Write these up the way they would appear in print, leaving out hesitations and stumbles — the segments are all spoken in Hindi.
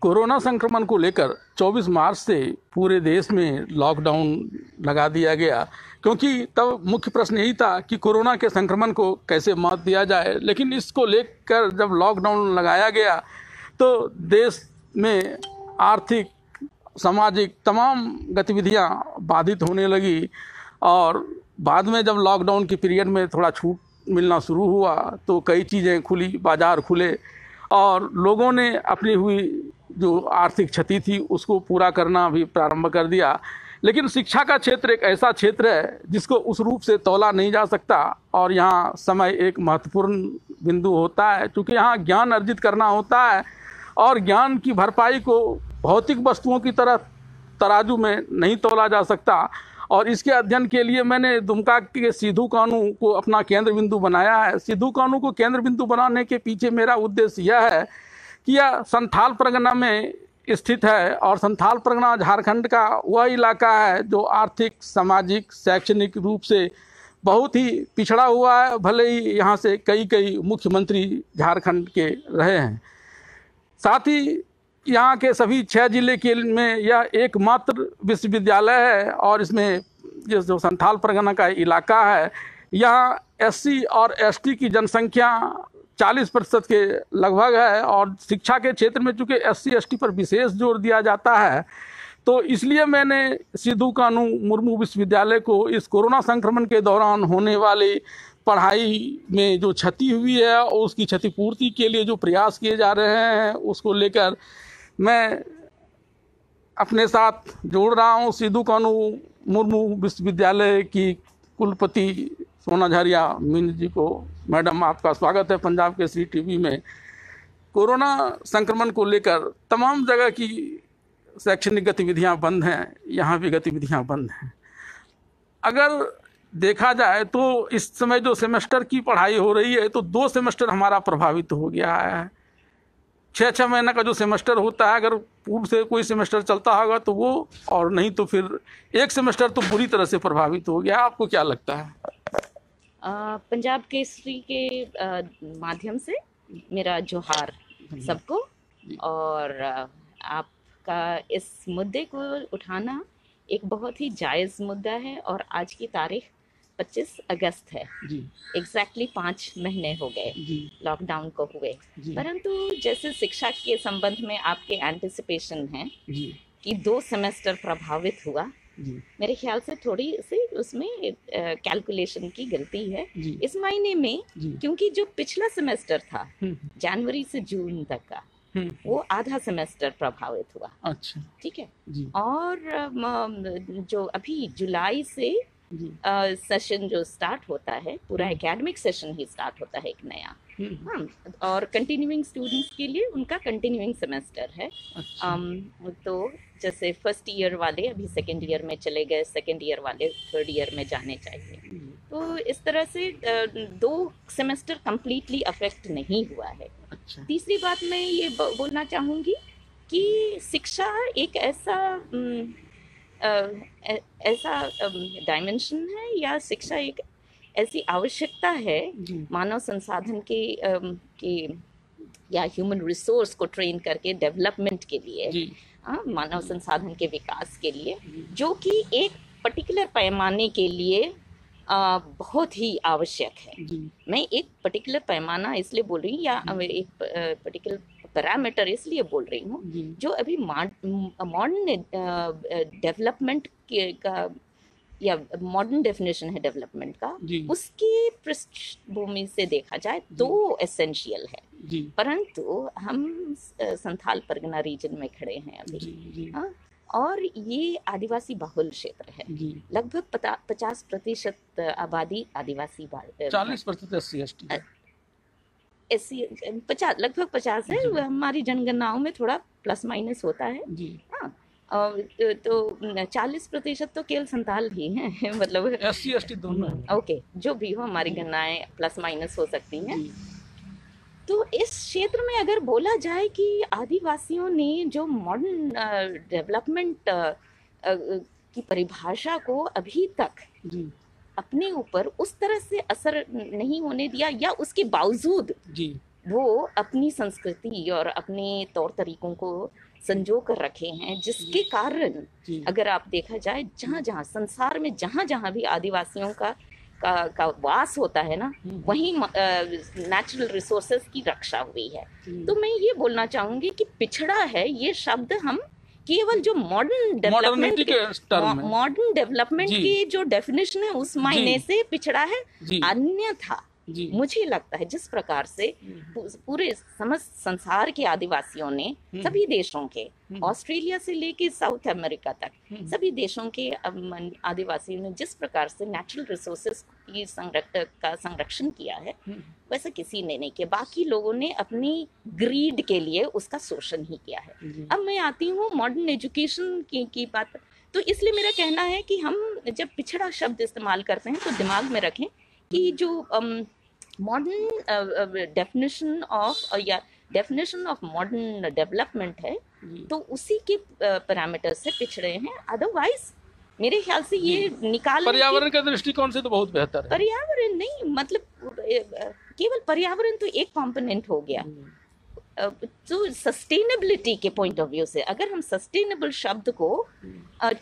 कोरोना संक्रमण को लेकर 24 मार्च से पूरे देश में लॉकडाउन लगा दिया गया, क्योंकि तब मुख्य प्रश्न यही था कि कोरोना के संक्रमण को कैसे मात दिया जाए। लेकिन इसको लेकर जब लॉकडाउन लगाया गया तो देश में आर्थिक, सामाजिक तमाम गतिविधियां बाधित होने लगी और बाद में जब लॉकडाउन के पीरियड में थोड़ा छूट मिलना शुरू हुआ तो कई चीज़ें खुली, बाज़ार खुले और लोगों ने अपनी हुई जो आर्थिक क्षति थी उसको पूरा करना भी प्रारंभ कर दिया। लेकिन शिक्षा का क्षेत्र एक ऐसा क्षेत्र है जिसको उस रूप से तौला नहीं जा सकता और यहाँ समय एक महत्वपूर्ण बिंदु होता है, क्योंकि यहाँ ज्ञान अर्जित करना होता है और ज्ञान की भरपाई को भौतिक वस्तुओं की तरह तराजू में नहीं तौला जा सकता। और इसके अध्ययन के लिए मैंने दुमका के सिद्धू कानू को अपना केंद्र बिंदु बनाया है। सिद्धू कानू को केंद्र बिंदु बनाने के पीछे मेरा उद्देश्य यह है कि यह संथाल परगना में स्थित है और संथाल परगना झारखंड का वह इलाका है जो आर्थिक, सामाजिक, शैक्षणिक रूप से बहुत ही पिछड़ा हुआ है। भले ही यहाँ से कई मुख्यमंत्री झारखंड के रहे हैं। साथ ही यहाँ के सभी 6 जिले के में यह एकमात्र विश्वविद्यालय है और इसमें जो संथाल परगना का इलाका है यहाँ SC और ST की जनसंख्या 40% के लगभग है और शिक्षा के क्षेत्र में चूँकि SC ST पर विशेष जोर दिया जाता है तो इसलिए मैंने सिद्धू कानू मुर्मू विश्वविद्यालय को इस कोरोना संक्रमण के दौरान होने वाली पढ़ाई में जो क्षति हुई है और उसकी क्षतिपूर्ति के लिए जो प्रयास किए जा रहे हैं उसको लेकर मैं अपने साथ जोड़ रहा हूँ। सिद्धू कानू मुर्मू विश्वविद्यालय की कुलपति सोना झारिया मीन जी को। मैडम, आपका स्वागत है पंजाब केसरी टीवी में। कोरोना संक्रमण को लेकर तमाम जगह की शैक्षणिक गतिविधियां बंद हैं, यहाँ भी गतिविधियां बंद हैं। अगर देखा जाए तो इस समय जो सेमेस्टर की पढ़ाई हो रही है तो 2 सेमेस्टर हमारा प्रभावित हो गया है। 6 महीने का जो सेमेस्टर होता है, अगर पूर्व से कोई सेमेस्टर चलता होगा तो वो, और नहीं तो फिर एक सेमेस्टर तो बुरी तरह से प्रभावित हो गया। आपको क्या लगता है? पंजाब केसरी के माध्यम से मेरा जोहार सबको, और आपका इस मुद्दे को उठाना एक बहुत ही जायज़ मुद्दा है। और आज की तारीख 25 अगस्त है जी। एग्जैक्टली 5 महीने हो गए लॉकडाउन को हुए, परंतु जैसे शिक्षा के संबंध में आपके एंटिसिपेशन है कि 2 सेमेस्टर प्रभावित हुआ, मेरे ख्याल से थोड़ी सी उसमें कैलकुलेशन की गलती है इस मायने में, क्योंकि जो पिछला सेमेस्टर था जनवरी से जून तक का वो आधा सेमेस्टर प्रभावित हुआ। अच्छा, ठीक है। और जो अभी जुलाई से सेशन जो स्टार्ट होता है, पूरा एकेडमिक सेशन ही स्टार्ट होता है एक नया। और कंटिन्यूइंग स्टूडेंट्स के लिए उनका कंटिन्यूइंग सेमेस्टर है। तो जैसे फर्स्ट ईयर वाले अभी सेकेंड ईयर में चले गए, सेकेंड ईयर वाले थर्ड ईयर में जाने चाहिए। तो इस तरह से 2 सेमेस्टर कंप्लीटली अफेक्ट नहीं हुआ है। अच्छा। तीसरी बात मैं ये बोलना चाहूँगी कि शिक्षा एक ऐसा डायमेंशन है, या शिक्षा एक ऐसी आवश्यकता है मानव संसाधन के या ह्यूमन रिसोर्स को ट्रेन करके डेवलपमेंट के लिए, मानव संसाधन के विकास के लिए, जो कि एक पर्टिकुलर पैमाने के लिए बहुत ही आवश्यक है। मैं एक पर्टिकुलर पैमाना इसलिए बोल रही हूँ, या एक पर्टिकुलर पैरामीटर इसलिए बोल रही हूँ जो अभी मॉडर्न डेवलपमेंट का, या मॉडर्न डेफिनेशन है डेवलपमेंट का, उसकी पृष्ठभूमि से देखा जाए तो एसेंशियल है। परंतु हम संथाल परगना रीजन में खड़े हैं अभी, और ये आदिवासी बहुल क्षेत्र है। लगभग 50% आबादी आदिवासी, 40% SC ST, लगभग 50 है। हमारी जनगणनाओं में थोड़ा प्लस माइनस होता है। तो 40% तो केवल संथाल भी हैं मतलब SC ST दोनों। ओके, जो भी हो हमारी गणनाएं प्लस माइनस हो सकती हैं। तो इस क्षेत्र में अगर बोला जाए कि आदिवासियों ने जो मॉडर्न डेवलपमेंट की परिभाषा को अभी तक अपने ऊपर उस तरह से असर नहीं होने दिया, या उसके बावजूद वो अपनी संस्कृति और अपने तौर तरीकों को संजो कर रखे हैं, जिसके कारण अगर आप देखा जाए जहाँ जहाँ संसार में जहाँ जहाँ भी आदिवासियों का वास होता है ना, वहीं नेचुरल रिसोर्सेज की रक्षा हुई है। तो मैं ये बोलना चाहूंगी कि पिछड़ा है ये शब्द हम केवल जो मॉडर्न डेवलपमेंट की जो डेफिनेशन है उस मायने से पिछड़ा है, अन्यथा मुझे लगता है जिस प्रकार से पूरे समस्त संसार के आदिवासियों ने सभी देशों के, ऑस्ट्रेलिया से लेके साउथ अमेरिका तक सभी देशों के आदिवासियों ने जिस प्रकार से नेचुरल रिसोर्सेज की का संरक्षण किया है, वैसा किसी ने नहीं किया। बाकी लोगों ने अपनी ग्रीड के लिए उसका शोषण ही किया है। अब मैं आती हूँ मॉडर्न एजुकेशन की बात पर। तो इसलिए मेरा कहना है कि हम जब पिछड़ा शब्द इस्तेमाल करते हैं तो दिमाग में रखें कि जो modern definition of modern development है तो उसी के पैरामीटर से पिछड़े हैं। अदरवाइज मेरे ख्याल से ये निकाल पर्यावरण के दृष्टिकोण से तो बहुत बेहतर है। पर्यावरण नहीं, मतलब केवल पर्यावरण तो एक कंपोनेंट हो गया। तो सस्टेनेबिलिटी के पॉइंट ऑफ व्यू से अगर हम सस्टेनेबल शब्द को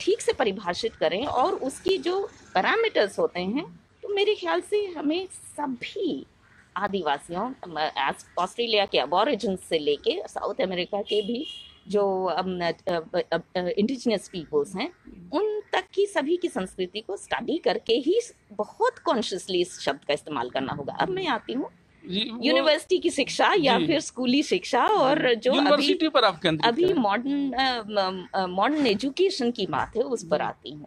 ठीक से परिभाषित करें और उसकी जो पैरामीटर्स होते हैं, तो मेरे ख्याल से हमें सभी आदिवासियों, ऑस्ट्रेलिया के अबॉरिजिन से लेके साउथ अमेरिका के भी जो इंडिजिनस पीपल्स हैं, उन तक की सभी की संस्कृति को स्टडी करके ही बहुत कॉन्शियसली इस शब्द का इस्तेमाल करना होगा। अब मैं आती हूँ यूनिवर्सिटी की शिक्षा या फिर स्कूली शिक्षा, और जो यूनिवर्सिटी पर आप अभी मॉडर्न एजुकेशन की बात है उस पर आती हूँ।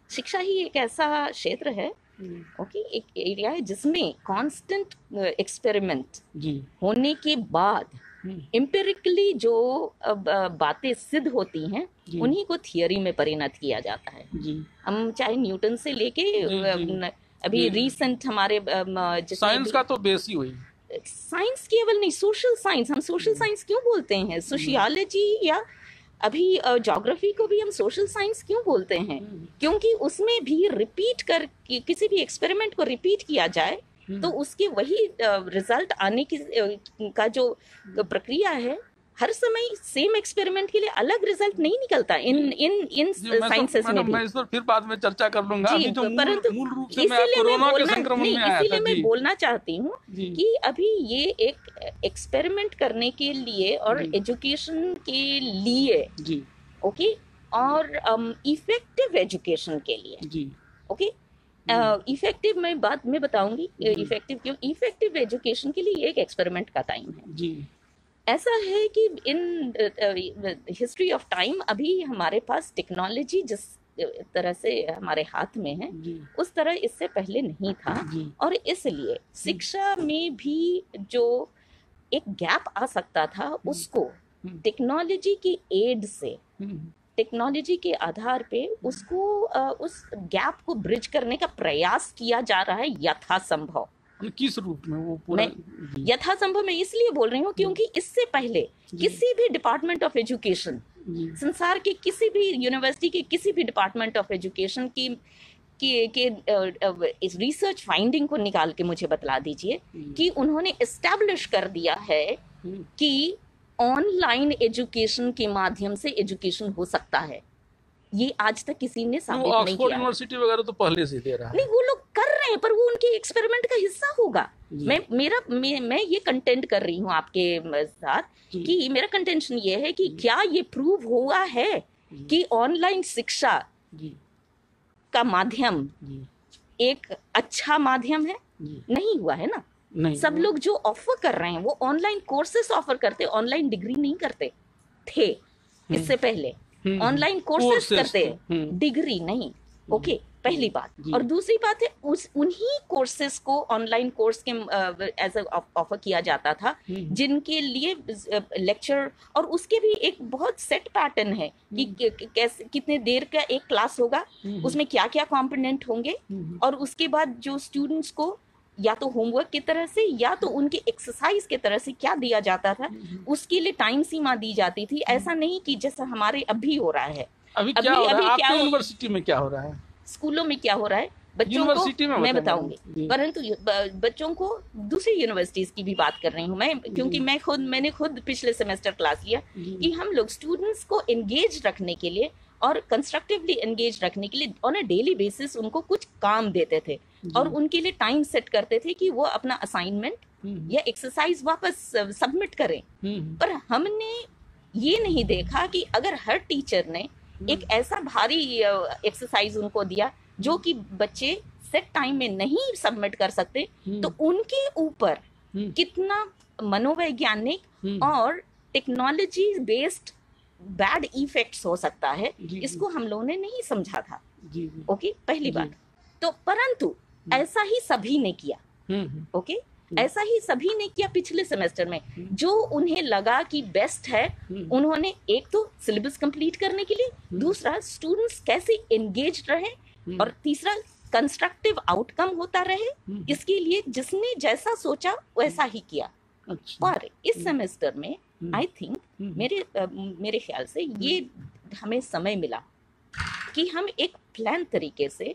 शिक्षा ही एक ऐसा क्षेत्र है, ओके, एक एरिया है जिसमें कांस्टेंट एक्सपेरिमेंट होने के बाद एम्पिरिकली जो बातें सिद्ध होती हैं उन्हीं को थियरी में परिणत किया जाता है। हम चाहे न्यूटन से लेके अभी रीसेंट हमारे साइंस का तो बेस ही हुई। साइंस केवल नहीं, सोशल साइंस, हम सोशल साइंस क्यों बोलते हैं? सोशियोलॉजी या अभी ज्योग्राफी को भी हम सोशल साइंस क्यों बोलते हैं? क्योंकि उसमें भी रिपीट कर किसी भी एक्सपेरिमेंट को रिपीट किया जाए तो उसके वही रिजल्ट आने की का जो प्रक्रिया है, हर समय सेम एक्सपेरिमेंट के लिए अलग रिजल्ट नहीं निकलता इन साइंसेस में भी। मैं इस पर फिर बाद में चर्चा कर लूंगा। अभी जो मूल रूप से मैं कोरोना के संक्रमण में आया था, इसीलिए मैं बोलना चाहती हूँ कि अभी ये एक एक्सपेरिमेंट करने के लिए और एजुकेशन के लिए, ओके, और इफेक्टिव एजुकेशन के लिए, ओके, इफेक्टिव मैं बाद में बताऊंगी इफेक्टिव क्यों। इफेक्टिव एजुकेशन के लिए एक एक्सपेरिमेंट का टाइम है। ऐसा है कि इन हिस्ट्री ऑफ टाइम अभी हमारे पास टेक्नोलॉजी जिस तरह से हमारे हाथ में है उस तरह इससे पहले नहीं था, और इसलिए शिक्षा में भी जो एक गैप आ सकता था उसको टेक्नोलॉजी की एड से, टेक्नोलॉजी के आधार पे उसको उस गैप को ब्रिज करने का प्रयास किया जा रहा है यथासंभव। किस रूप में वो पूरा यथासंभव मैं इसलिए बोल रही हूँ क्योंकि इससे पहले किसी भी डिपार्टमेंट ऑफ एजुकेशन, संसार के किसी भी यूनिवर्सिटी के किसी भी डिपार्टमेंट ऑफ एजुकेशन की इस रिसर्च फाइंडिंग को निकाल के मुझे बतला दीजिए कि उन्होंने एस्टैब्लिश कर दिया है कि ऑनलाइन एजुकेशन के माध्यम से एजुकेशन हो सकता है। ये आज तक किसी ने साबित नहीं किया। ऑक्सफोर्ड यूनिवर्सिटी वगैरह तो पहले से दे रहा है। नहीं, वो लोग कर रहे हैं पर वो उनके एक्सपेरिमेंट का हिस्सा होगा। मैं ये कंटेंट कर रही हूँ आपके साथ कि मेरा कंटेंशन ये है कि क्या ये प्रूव हुआ है कि ऑनलाइन शिक्षा का माध्यम एक अच्छा माध्यम है? नहीं हुआ है ना। नहीं, सब लोग जो ऑफर कर रहे हैं वो ऑनलाइन कोर्सेस ऑफर करते, ऑनलाइन डिग्री नहीं करते थे इससे पहले। ऑनलाइन कोर्सेस करते, डिग्री नहीं, ओके, पहली बात। और दूसरी बात है उन्हीं कोर्सेस को ऑनलाइन कोर्स के एज ऑफर किया जाता था जिनके लिए लेक्चर और उसके भी एक बहुत सेट पैटर्न है कि कैसे कितने देर का एक क्लास होगा, उसमें क्या क्या कंपोनेंट होंगे, और उसके बाद जो स्टूडेंट्स को या तो होमवर्क की तरह से या तो उनके एक्सरसाइज की तरह से क्या दिया जाता था, उसके लिए टाइम सीमा दी जाती थी। ऐसा नहीं कि जैसा हमारे अभी हो रहा है। अभी क्या हो रहा है आपकी यूनिवर्सिटी में? क्या हो रहा है? स्कूलों में क्या हो रहा है? बच्चों यूनिवर्सिटी में को मैं बताएं बताऊंगी, जी। परंतु बच्चों को दूसरी यूनिवर्सिटीज की भी बात कर रही हूँ मैं, क्योंकि मैंने खुद पिछले सेमेस्टर क्लास लिया कि हम लोग स्टूडेंट्स को एंगेज रखने के लिए और कंस्ट्रक्टिवली एंगेज रखने के लिए ऑन अ डेली बेसिस उनको कुछ काम देते थे और उनके लिए टाइम सेट करते थे कि वो अपना असाइनमेंट या एक्सरसाइज वापस सबमिट करें। पर हमने ये नहीं देखा कि अगर हर टीचर ने एक ऐसा भारी एक्सरसाइज उनको दिया जो कि बच्चे सेट टाइम में नहीं सबमिट कर सकते, तो उनके ऊपर कितना मनोवैज्ञानिक और टेक्नोलॉजी बेस्ड बैड इफेक्ट्स हो सकता है, इसको हम लोगों ने नहीं समझा था। ओके, पहली बात तो, परंतु ऐसा ही सभी ने किया। ओके, ऐसा ही सभी ने किया पिछले सेमेस्टर में। जो उन्हें लगा कि बेस्ट है, उन्होंने एक तो सिलेबस कंप्लीट करने के लिए, दूसरा स्टूडेंट्स कैसे एंगेज रहे, और तीसरा कंस्ट्रक्टिव आउटकम होता रहे, इसके लिए जिसने जैसा सोचा वैसा ही किया। पर इस सेमेस्टर में आई थिंक मेरे ख्याल से ये हमें समय मिला कि हम एक प्लान तरीके से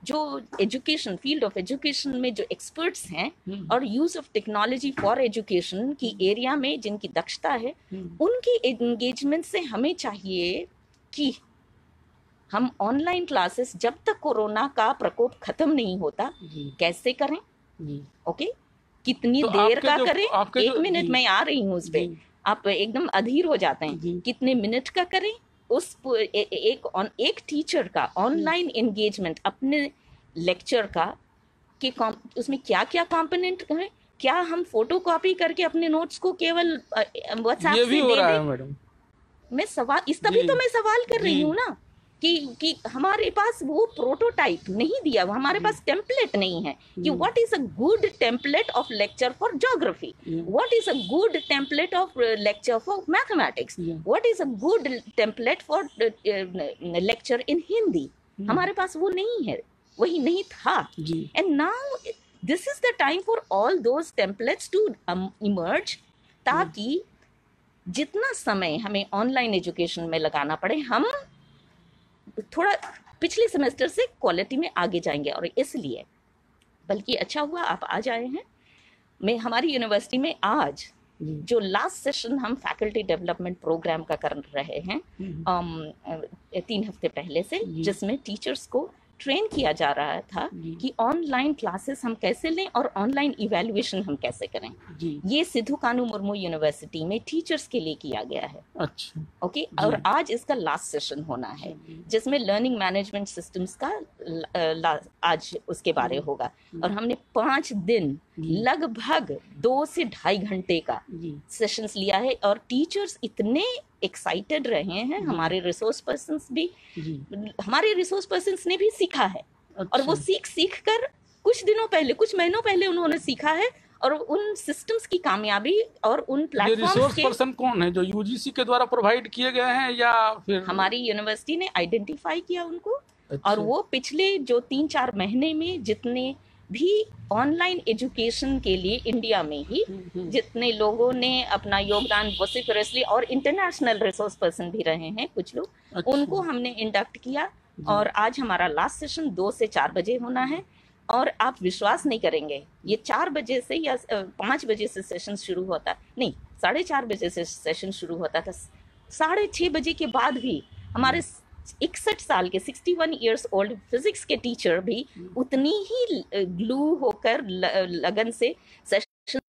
जो एजुकेशन फील्ड ऑफ एजुकेशन में जो एक्सपर्ट्स हैं और use of technology for education की एरिया में जिनकी दक्षता है, उनकी एंगेजमेंट से हमें चाहिए कि हम ऑनलाइन क्लासेस जब तक कोरोना का प्रकोप खत्म नहीं होता कैसे करें। ओके, कितनी तो देर का करें, एक मिनट मैं आ रही हूँ उस पे, आप एकदम अधीर हो जाते हैं, कितने मिनट का करें, उस एक टीचर का ऑनलाइन एंगेजमेंट अपने लेक्चर का कि उसमें क्या क्या कंपोनेंट है, क्या हम फोटो कॉपी करके अपने नोट्स को केवल व्हाट्सएप से दे दें। मैडम मैं सवाल इस तभी तो मैं सवाल कर रही हूँ ना कि हमारे पास वो प्रोटोटाइप नहीं दिया, हमारे पास टेम्पलेट नहीं है कि what is a good template of lecture for geography, what is a good template of lecture for mathematics, what is a good template for lecture in Hindi. हमारे पास वो नहीं है, वही नहीं था। And now this is the time for all those templates to emerge, ताकि जितना समय हमें ऑनलाइन एजुकेशन में लगाना पड़े, हम थोड़ा पिछले सेमेस्टर से क्वालिटी में आगे जाएंगे। और इसलिए बल्कि अच्छा हुआ आप आज आए हैं। मैं हमारी यूनिवर्सिटी में आज जो लास्ट सेशन हम फैकल्टी डेवलपमेंट प्रोग्राम का कर रहे हैं 3 हफ्ते पहले से, जिसमें टीचर्स को ट्रेन किया जा रहा था कि ऑनलाइन क्लासेस हम कैसे लें और ऑनलाइन इवैल्यूएशन हम कैसे करें। ये सिद्धू कानू मुर्मू यूनिवर्सिटी में टीचर्स के लिए किया गया है। अच्छा, ओके, और आज इसका लास्ट सेशन होना है, जिसमें लर्निंग मैनेजमेंट सिस्टम्स का आज उसके बारे होगा। और हमने 5 दिन लगभग 2 से 2.5 घंटे का सेशंस लिया है, और टीचर्स इतने एक्साइटेड रहे हैं, हमारे रिसोर्स पर्सन्स भी, हमारे रिसोर्स पर्सन्स ने भी सीखा है। और वो सीख कर कुछ दिनों पहले, कुछ महीनों पहले उन्होंने सीखा है, और उन सिस्टम्स की कामयाबी और उन प्लेटफॉर्म्स के। रिसोर्स पर्सन कौन है? जो यूजीसी के द्वारा प्रोवाइड किए गए हैं या फिर हमारी यूनिवर्सिटी ने आइडेंटिफाई किया उनको? अच्छा। और वो पिछले जो 3-4 महीने में जितने भी ऑनलाइन एजुकेशन के लिए इंडिया में ही जितने लोगों ने अपना योगदान वॉसिफरसली, और इंटरनेशनल रिसोर्स पर्सन भी रहे हैं कुछ लोग, अच्छा, उनको हमने इंडक्ट किया। और आज हमारा लास्ट सेशन 2 से 4 बजे होना है। और आप विश्वास नहीं करेंगे, ये 4 बजे से या 5 बजे से सेशन शुरू होता, नहीं 4:30 बजे से सेशन शुरू होता था। 6:30 बजे के बाद भी हमारे 61 साल के 61 इयर्स ओल्ड फिजिक्स के टीचर भी उतनी ही ग्लू होकर लगन से सेशन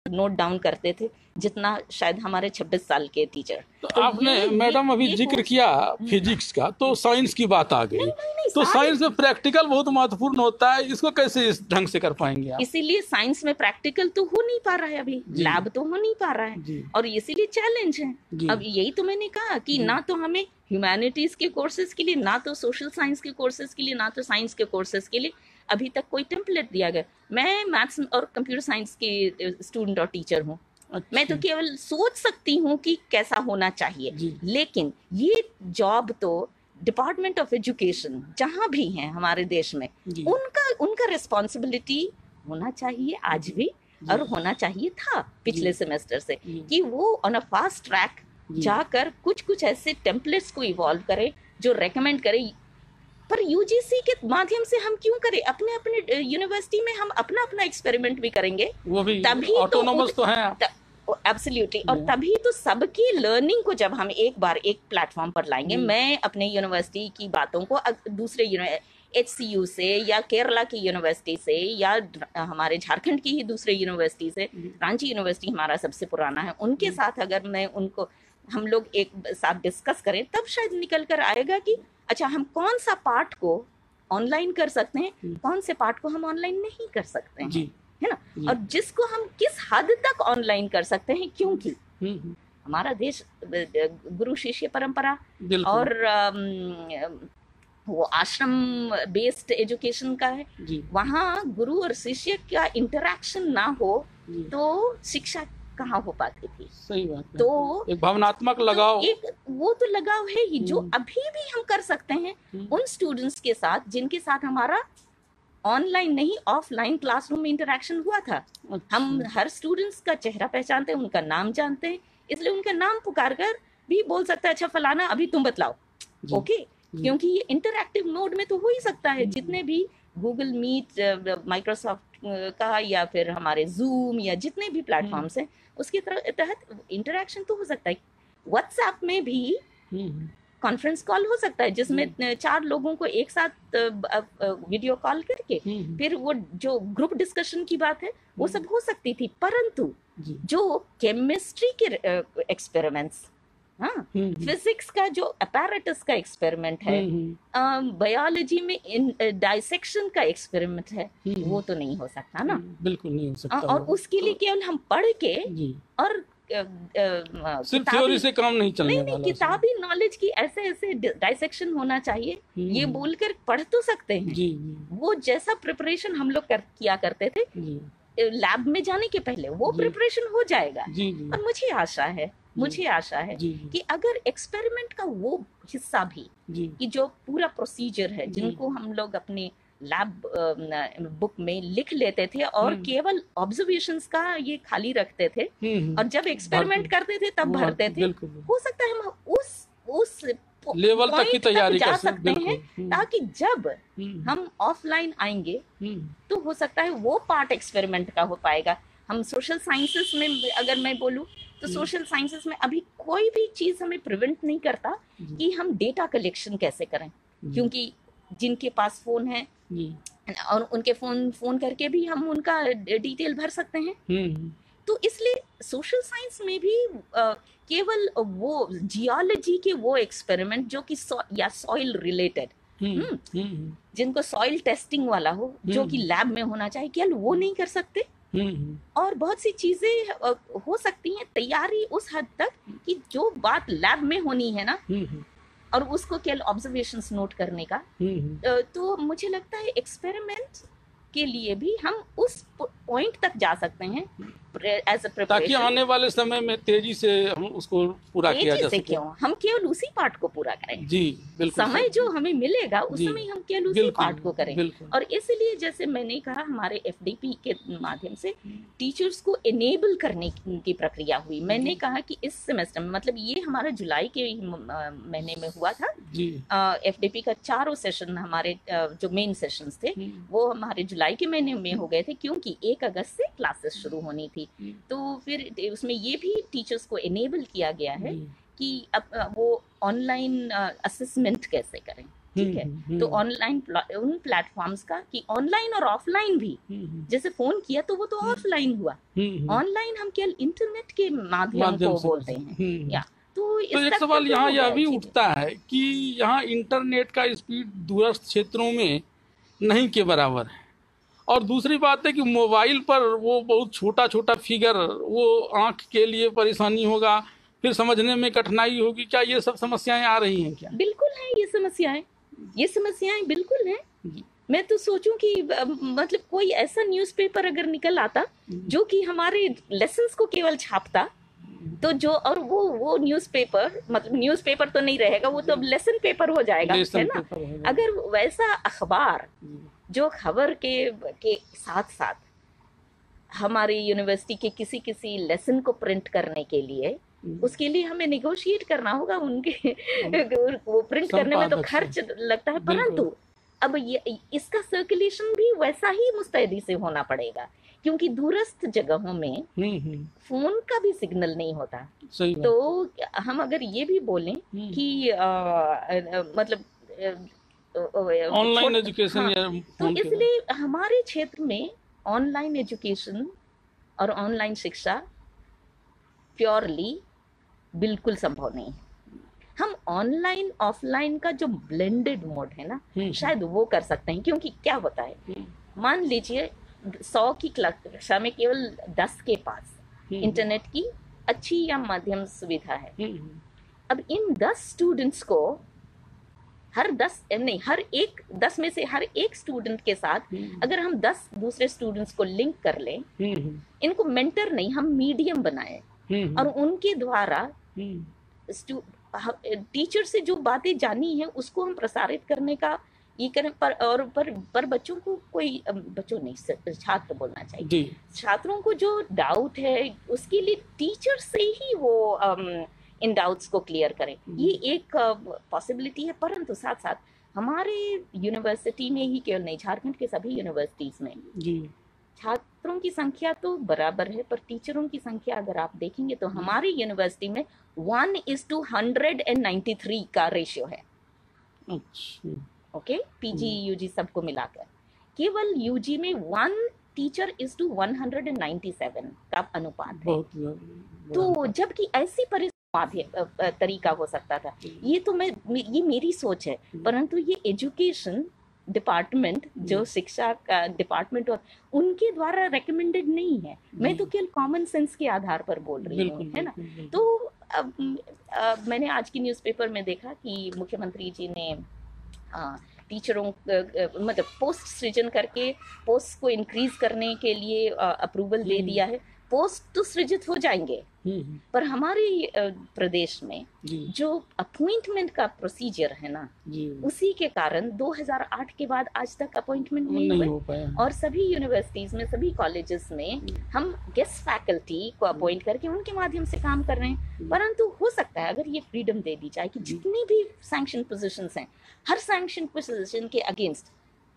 नोट डाउन करते थे जितना शायद हमारे 26 साल के टीचर। तो आपने मैडम अभी जिक्र किया फिजिक्स का, तो साइंस की बात आ गई। तो साइंस में प्रैक्टिकल बहुत महत्वपूर्ण होता है, इसको कैसे इस ढंग से कर पाएंगे आप? इसीलिए साइंस में प्रैक्टिकल तो हो नहीं पा रहा है, अभी लैब तो हो नहीं पा रहा है, और इसीलिए चैलेंज है। अब यही तो मैंने कहा कि ना तो हमें ह्यूमैनिटीज के कोर्सेज के लिए, ना तो सोशल साइंस के कोर्सेज के लिए, ना तो साइंस के कोर्सेज के लिए अभी तक कोई टेम्पलेट दिया गया। मैं मैथ्स और कंप्यूटर साइंस के स्टूडेंट और टीचर हूँ। अच्छा। मैं तो केवल सोच सकती हूँ कि कैसा होना चाहिए, लेकिन ये जॉब तो डिपार्टमेंट ऑफ एजुकेशन जहाँ भी हैं हमारे देश में, उनका रिस्पॉन्सिबिलिटी होना चाहिए आज भी, और होना चाहिए था पिछले सेमेस्टर से, कि वो ऑन अ फास्ट ट्रैक जाकर कुछ ऐसे टेम्पलेट्स को इवॉल्व करे जो रेकमेंड करे। पर यूजीसी के माध्यम से हम क्यों करें? अपने अपने यूनिवर्सिटी में हम अपना अपना एक्सपेरिमेंट भी करेंगे, वो भी तभी ऑटोनोमस तो है। एब्सोल्युटली। और तभी तो सबकी लर्निंग को जब हम एक बार एक प्लेटफॉर्म पर लाएंगे, मैं अपने यूनिवर्सिटी की बातों को दूसरे HCU से या केरला की यूनिवर्सिटी से या हमारे झारखंड की ही दूसरे यूनिवर्सिटी से, रांची यूनिवर्सिटी हमारा सबसे पुराना है, उनके साथ अगर मैं उनको हम लोग एक साथ डिस्कस करें, तब शायद निकल कर आएगा कि अच्छा हम कौन सा पार्ट को ऑनलाइन कर सकते हैं, कौन से पार्ट को हम ऑनलाइन नहीं कर सकते हैं, है ना। और जिसको हम किस हद तक ऑनलाइन कर सकते हैं, क्योंकि हमारा देश गुरु शिष्य परंपरा और वो आश्रम बेस्ड एजुकेशन का है। वहाँ गुरु और शिष्य का इंटरेक्शन ना हो तो शिक्षा कहाँ हो पाती थी। सही बात है। तो एक भावनात्मक लगाव, एक वो तो लगाव है ही, जो अभी भी हम कर सकते हैं उन स्टूडेंट्स के साथ जिनके साथ हमारा ऑनलाइन नहीं ऑफलाइन क्लासरूम में इंटरेक्शन हुआ था। हम हर स्टूडेंट्स का चेहरा पहचानते हैं, उनका नाम जानते हैं, इसलिए उनका नाम पुकार कर भी बोल सकता है अच्छा फलाना अभी तुम बतलाओ, ओके। क्योंकि ये इंटरैक्टिव मोड में तो हो ही सकता है। जितने भी गूगल मीट, माइक्रोसॉफ्ट का या फिर हमारे जूम या जितने भी प्लेटफॉर्म्स हैं उसके तहत इंटरैक्शन तो हो सकता है। व्हाट्सएप में भी कॉन्फ्रेंस कॉल हो सकता है जिसमें 4 लोगों को एक साथ वीडियो कॉल करके फिर वो जो ग्रुप डिस्कशन की बात है वो सब हो सकती थी। परंतु जो केमिस्ट्री के एक्सपेरिमेंट्स, हाँ, फिजिक्स का जो अपैरेटस का एक्सपेरिमेंट है, बायोलॉजी में डाइसेक्शन का एक्सपेरिमेंट है, वो तो नहीं हो सकता ना, बिल्कुल नहीं हो सकता। और उसके लिए केवल हम पढ़ के और सिर्फ थ्योरी से काम नहीं चलने वाला। किताबी नॉलेज की ऐसे ऐसे डाइसेक्शन होना चाहिए, ये बोलकर पढ़ तो सकते हैं। वो जैसा प्रिपरेशन हम लोग किया करते थे लैब में जाने के पहले, वो प्रिपरेशन हो जाएगा। और मुझे आशा है कि अगर एक्सपेरिमेंट का वो हिस्सा भी कि जो पूरा प्रोसीजर है जिनको हम लोग अपने लैब बुक में लिख लेते थे और केवल ऑब्जर्वेशंस का ये खाली रखते थे और जब एक्सपेरिमेंट करते थे तब भरते थे, हो सकता है हम उस लेवल तक की तैयारी जा सकते हैं, ताकि जब हम ऑफलाइन आएंगे तो हो सकता है वो पार्ट एक्सपेरिमेंट का हो पाएगा। हम सोशल साइंसेस में अगर मैं बोलूं तो सोशल साइंसेस में अभी कोई भी चीज हमें प्रिवेंट नहीं करता कि हम डेटा कलेक्शन कैसे करें, क्योंकि जिनके पास फोन है और उनके फोन करके भी हम उनका डिटेल भर सकते हैं। तो इसलिए सोशल साइंस में भी केवल वो जियोलॉजी के वो एक्सपेरिमेंट जो कि या सॉइल रिलेटेड, जिनको सॉइल टेस्टिंग वाला हो जो कि लैब में होना चाहिए, केवल वो नहीं कर सकते। और बहुत सी चीजें हो सकती हैं तैयारी उस हद तक कि जो बात लैब में होनी है ना, और उसको केवल ऑब्जर्वेशंस नोट करने का, तो मुझे लगता है एक्सपेरिमेंट के लिए भी हम उस पॉइंट तक जा सकते हैं एज अ प्रिपरेशन, ताकि आने वाले समय में तेजी से हम उसको पूरा किया जा सके। क्यों हम केवल उसी पार्ट को पूरा करें? जी बिल्कुल, समय जो हमें मिलेगा उस समय हम केवल उसी पार्ट को करें। और इसलिए जैसे मैंने कहा हमारे FDP के माध्यम से टीचर्स को एनेबल करने की प्रक्रिया हुई। मैंने कहा कि इस सेमेस्टर में, मतलब ये हमारा जुलाई के महीने में हुआ था, FDP का 4 सेशन हमारे जो मेन सेशंस थे वो हमारे जुलाई के महीने में हो गए थे, क्योंकि 1 अगस्त से क्लासेस शुरू होनी थी। तो फिर उसमें ये भी टीचर्स को एनेबल किया गया है कि अब वो ऑनलाइन असेसमेंट कैसे करें, ठीक है। तो ऑनलाइन उन प्लेटफॉर्म्स का कि ऑनलाइन और ऑफलाइन भी, जैसे फोन किया तो वो तो ऑफलाइन हुआ, ऑनलाइन हम केवल इंटरनेट के माध्यम को बोलते हैं। या तो एक सवाल यहाँ यह भी उठता है कि यहाँ इंटरनेट का स्पीड दूरस्थ क्षेत्रों में नहीं के बराबर है, और दूसरी बात है कि मोबाइल पर वो बहुत छोटा छोटा फिगर, वो आंख के लिए परेशानी होगा, फिर समझने में कठिनाई होगी। क्या ये सब समस्याएं आ रही हैं क्या? बिल्कुल है, ये समस्याएं बिल्कुल हैं। मैं तो सोचूं कि मतलब कोई ऐसा न्यूज़पेपर अगर निकल आता जो कि हमारे लेसन्स को केवल छापता, तो जो और वो न्यूज़पेपर, मतलब न्यूज़पेपर तो नहीं रहेगा, वो तो अब लेसन पेपर हो जाएगा, है ना। अगर वैसा अखबार जो खबर के साथ साथ हमारी यूनिवर्सिटी के किसी लेसन को प्रिंट करने के लिए उसके लिए हमें निगोशिएट करना होगा, उनके वो प्रिंट करने में तो खर्च लगता है, परंतु अब ये इसका सर्कुलेशन भी वैसा ही मुस्तैदी से होना पड़ेगा, क्योंकि दूरस्थ जगहों में फोन का भी सिग्नल नहीं होता। तो हम अगर ये भी बोलें कि मतलब ऑनलाइन एजुकेशन, हाँ, तो इसलिए हमारे क्षेत्र में ऑनलाइन एजुकेशन और ऑनलाइन शिक्षा प्योरली बिल्कुल संभव नहीं है। हम ऑनलाइन ऑफलाइन का जो ब्लेंडेड मोड है ना, शायद वो कर सकते हैं, क्योंकि क्या होता है, मान लीजिए 100 की कक्षा में केवल 10 के पास इंटरनेट की अच्छी या मध्यम सुविधा है। अब इन 10 स्टूडेंट्स को हर 10 में से हर एक स्टूडेंट के साथ अगर हम 10 दूसरे स्टूडेंट्स को लिंक कर लें, इनको मेंटर नहीं, हम मीडियम बनाए और उनके द्वारा टीचर से जो बातें जानी है उसको हम प्रसारित करने का ये करें। पर बच्चों को कोई, बच्चों नहीं, छात्र बोलना चाहिए, छात्रों को जो डाउट है उसके लिए टीचर से ही वो इन डाउट्स को क्लियर करें, ये एक पॉसिबिलिटी है। परंतु साथ साथ हमारे यूनिवर्सिटी में ही केवल नहीं, झारखंड के सभी यूनिवर्सिटीज में छात्रों की संख्या तो बराबर है, पर टीचरों की संख्या अगर आप देखेंगे तो हमारी यूनिवर्सिटी में 1:193 का रेशियो है। ओके, पीजी यूजी सबको मिलाकर केवल यूजी में 1 टीचर इज टू 197 का अनुपात है। तो जबकि ऐसी तरीका हो सकता था, ये तो ये मेरी सोच है, परंतु ये एजुकेशन डिपार्टमेंट, जो शिक्षा का डिपार्टमेंट और उनके द्वारा रेकमेंडेड नहीं है। मैं तो केवल कॉमन सेंस के आधार पर बोल रही हूँ, है ना। तो अब मैंने आज की न्यूज़पेपर में देखा कि मुख्यमंत्री जी ने टीचरों मतलब पोस्ट सृजन करके पोस्ट को इंक्रीज करने के लिए अप्रूवल दे दिया है। पोस्ट तो सृजित हो जाएंगे, पर हमारे प्रदेश में जो अपॉइंटमेंट का प्रोसीजर है ना, उसी के कारण 2008 के बाद आज तक अपॉइंटमेंट नहीं हो पाया। और सभी यूनिवर्सिटीज में, सभी कॉलेजेस में हम गेस्ट फैकल्टी को अपॉइंट करके उनके माध्यम से काम कर रहे हैं। परंतु हो सकता है अगर ये फ्रीडम दे दी जाए कि जितनी भी सैंक्शन पोजीशंस हैं, हर सैंक्शन पोजीशन के अगेंस्ट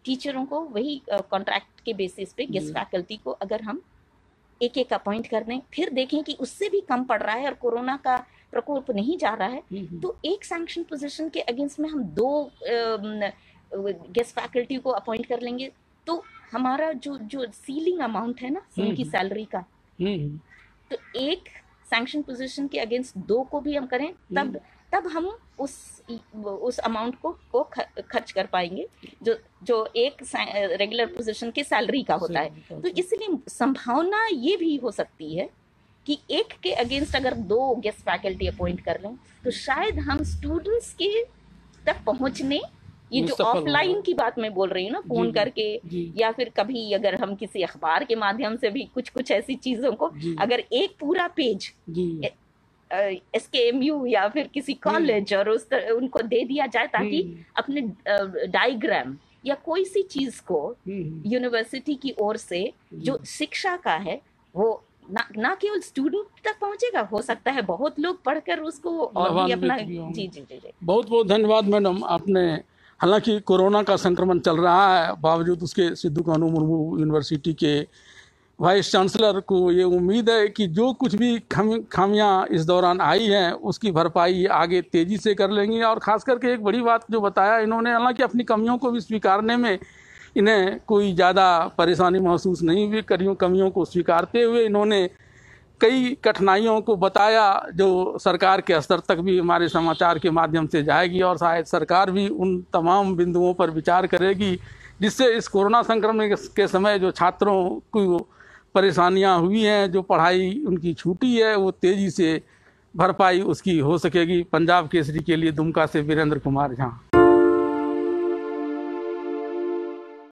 टीचरों को वही कॉन्ट्रैक्ट के बेसिस पे गेस्ट फैकल्टी को अगर हम एक अपॉइंट कर दें, फिर देखें कि उससे भी कम पड़ रहा है और कोरोना का प्रकोप नहीं जा रहा है, तो एक सैंक्शन पोजीशन के अगेंस्ट में हम 2 गेस्ट फैकल्टी को अपॉइंट कर लेंगे, तो हमारा जो सीलिंग अमाउंट है ना उनकी सैलरी का, तो एक सैंक्शन पोजीशन के अगेंस्ट 2 को भी हम करें, तब हम उस अमाउंट को खर्च कर पाएंगे जो एक रेगुलर पोजीशन के सैलरी का होता है। तो इसलिए संभावना ये भी हो सकती है कि एक के अगेंस्ट अगर 2 गेस्ट फैकल्टी अपॉइंट कर लें, तो शायद हम स्टूडेंट्स के तक पहुंचने, ये जो ऑफलाइन की बात मैं बोल रही हूँ ना, फोन करके या फिर कभी अगर हम किसी अखबार के माध्यम से भी कुछ ऐसी चीजों को अगर एक पूरा पेज SKMU या फिर किसी कॉलेज और उनको दे दिया जाए, ताकि अपने डायग्राम या कोई सी चीज को यूनिवर्सिटी की ओर से जो शिक्षा का है वो ना केवल स्टूडेंट तक पहुंचेगा, हो सकता है बहुत लोग पढ़कर उसको और भी अपना जी। बहुत बहुत धन्यवाद मैडम। आपने, हालांकि कोरोना का संक्रमण चल रहा है, बावजूद उसके सिद्धू कानू मुर्मू यूनिवर्सिटी के वाइस चांसलर को ये उम्मीद है कि जो कुछ भी खामियां इस दौरान आई हैं उसकी भरपाई आगे तेज़ी से कर लेंगे। और ख़ास करके एक बड़ी बात जो बताया इन्होंने, हालांकि अपनी कमियों को भी स्वीकारने में इन्हें कोई ज़्यादा परेशानी महसूस नहीं हुई, कमियों को स्वीकारते हुए इन्होंने कई कठिनाइयों को बताया जो सरकार के स्तर तक भी हमारे समाचार के माध्यम से जाएगी, और शायद सरकार भी उन तमाम बिंदुओं पर विचार करेगी जिससे इस कोरोना संक्रमण के समय जो छात्रों को परेशानियां हुई हैं, जो पढ़ाई उनकी छूटी है, वो तेज़ी से भरपाई उसकी हो सकेगी। पंजाब केसरी के लिए दुमका से वीरेंद्र कुमार झा।